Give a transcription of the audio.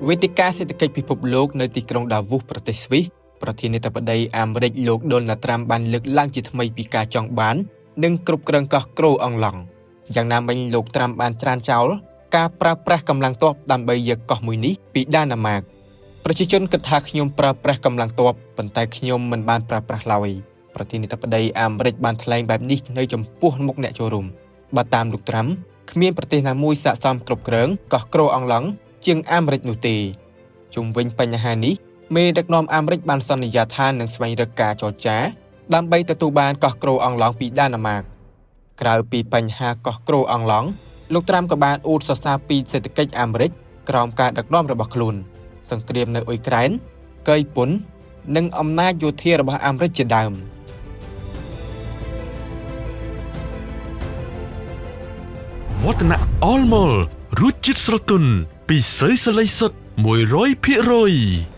វេទិកាសេដ្ឋកិច្ចពិភពលោកនៅទីក្រុងដាវូសប្រទេសស្វីសប្រធានាធិបតីអាមេរិកលោកដូណាល់ត្រាំបានលើកឡើងជាថ្មីពីការចង់បាននិងគ្រប់គ្រងកោះក្រូអង់ឡង់យ៉ាងណាមិញលោកត្រាំបានច្រានចោលការប្រើប្រាស់កម្លាំងទ័ពដើម្បីយកកោះមួយនេះពីដាណាម៉ាកប្រជាជនគិតថាខ្ញុំប្រើប្រាស់កម្លាំងទ័ពប៉ុន្តែខ្ញុំមិនបានប្រើប្រាស់ឡើយប្រធានាធិបតីអាមេរិកបានថ្លែងបែបនេះនៅចំពោះមុខអ្នកចូលរួមបើតាមលោកត្រាំគ្មានប្រទេសណាមួយស័ក្តិសមគ្រប់គ្រងកោះក្រូអង់ឡង់ជាងអាមេរិកនោះទេជុំវិញបញ្ហានេះមេដឹកនាំអាមេរិកបានសន្យាថានឹងស្វែងរកការចរចាដើម្បីទទួលបានកោះក្រូអង់ឡង់ពីដាណាម៉ាកក្រៅពីបញ្ហាកោះក្រូអង់ឡង់លោកត្រាំក៏បានអួតសរសើរពីសេដ្ឋកិច្ចអាមេរិកក្រោមការដឹកនាំរបស់ខ្លួនសង្គ្រាមនៅអ៊ុយក្រែនកុយពុននិងអំណាចយោធារបស់អាមេរិកជាដើមវឌ្ឍនៈអលម៉ុលរសជាតិស្រទន់ពីស្រូវសាលីសុទ្ធ 100%